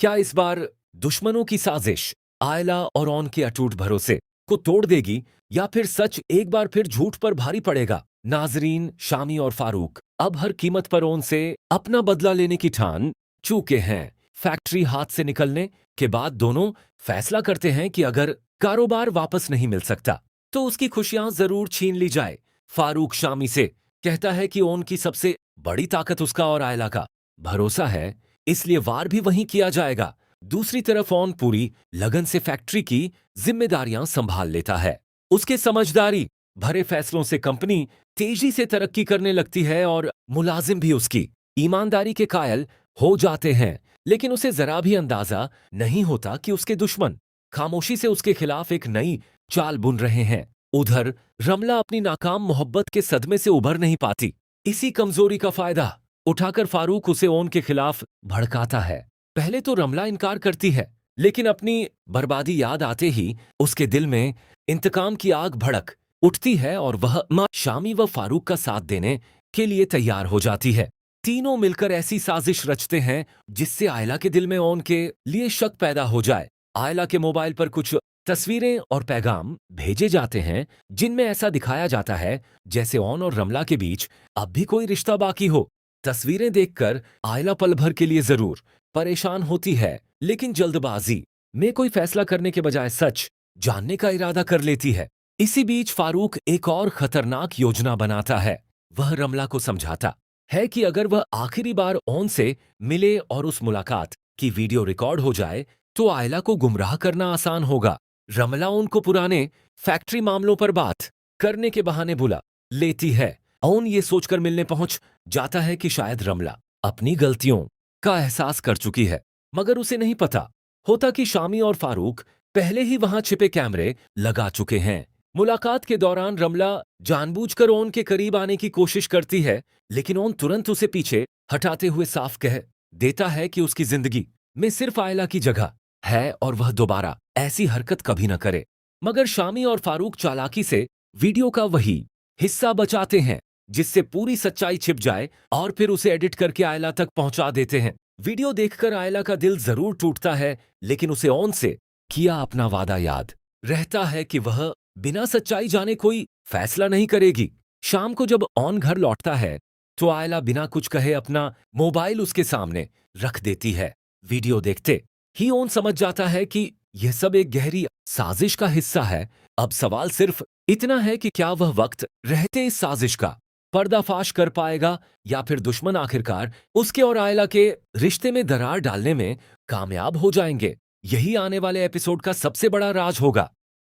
क्या इस बार दुश्मनों की साजिश आयला और ऑन के अटूट भरोसे को तोड़ देगी, या फिर सच एक बार फिर झूठ पर भारी पड़ेगा? नाजरीन, शामी और फारूक अब हर कीमत पर ऑन से अपना बदला लेने की ठान चूके हैं। फैक्ट्री हाथ से निकलने के बाद दोनों फैसला करते हैं कि अगर कारोबार वापस नहीं मिल सकता तो उसकी खुशियां जरूर छीन ली जाए। फारूक शामी से कहता है कि ओन की सबसे बड़ी ताकत उसका और आयला का भरोसा है, इसलिए वार भी वहीं किया जाएगा। दूसरी तरफ ओन पूरी लगन से फैक्ट्री की जिम्मेदारियां संभाल लेता है। उसके समझदारी भरे फैसलों से कंपनी तेजी से तरक्की करने लगती है और मुलाजिम भी उसकी ईमानदारी के कायल हो जाते हैं। लेकिन उसे जरा भी अंदाजा नहीं होता कि उसके दुश्मन खामोशी से उसके खिलाफ एक नई चाल बुन रहे हैं। उधर रमला अपनी नाकाम मोहब्बत के सदमे से उभर नहीं पाती। इसी कमजोरी का फायदा उठाकर फारूक उसे ओन के खिलाफ भड़काता है। पहले तो रमला इनकार करती है, लेकिन अपनी बर्बादी याद आते ही उसके दिल में इंतकाम की आग भड़क उठती है और वह शामी व फारूक का साथ देने के लिए तैयार हो जाती है। तीनों मिलकर ऐसी साजिश रचते हैं जिससे आयला के दिल में ओन के लिए शक पैदा हो जाए। आयला के मोबाइल पर कुछ तस्वीरें और पैगाम भेजे जाते हैं जिनमें ऐसा दिखाया जाता है जैसे ओन और रमला के बीच अब भी कोई रिश्ता बाकी हो। तस्वीरें देखकर आयला पल भर के लिए जरूर परेशान होती है, लेकिन जल्दबाजी में कोई फैसला करने के बजाय सच जानने का इरादा कर लेती है। इसी बीच फारूक एक और खतरनाक योजना बनाता है। वह रमला को समझाता है कि अगर वह आखिरी बार ओन से मिले और उस मुलाकात की वीडियो रिकॉर्ड हो जाए तो आयला को गुमराह करना आसान होगा। रमला उनको पुराने फैक्ट्री मामलों पर बात करने के बहाने बुला लेती है। ओन ये सोचकर मिलने पहुंच जाता है कि शायद रमला अपनी गलतियों का एहसास कर चुकी है, मगर उसे नहीं पता होता कि शामी और फारूक पहले ही वहां छिपे कैमरे लगा चुके हैं। मुलाकात के दौरान रमला जानबूझकर ओन के करीब आने की कोशिश करती है, लेकिन ओन तुरंत उसे पीछे हटाते हुए साफ कह देता है कि उसकी जिंदगी में सिर्फ आयला की जगह है और वह दोबारा ऐसी हरकत कभी न करे। मगर शामी और फारूक चालाकी से वीडियो का वही हिस्सा बचाते हैं जिससे पूरी सच्चाई छिप जाए और फिर उसे एडिट करके आयला तक पहुंचा देते हैं। वीडियो देखकर आयला का दिल जरूर टूटता है, लेकिन उसे ओन से किया अपना वादा याद रहता है कि वह बिना सच्चाई जाने कोई फैसला नहीं करेगी। शाम को जब ओन घर लौटता है तो आयला बिना कुछ कहे अपना मोबाइल उसके सामने रख देती है। वीडियो देखते ही ओन समझ जाता है कि यह सब एक गहरी साजिश का हिस्सा है। अब सवाल सिर्फ इतना है कि क्या वह वक्त रहते इस साजिश का पर्दाफाश कर पाएगा, या फिर दुश्मन आखिरकार उसके और आयला के रिश्ते में दरार डालने में कामयाब हो जाएंगे। यही आने वाले एपिसोड का सबसे बड़ा राज होगा।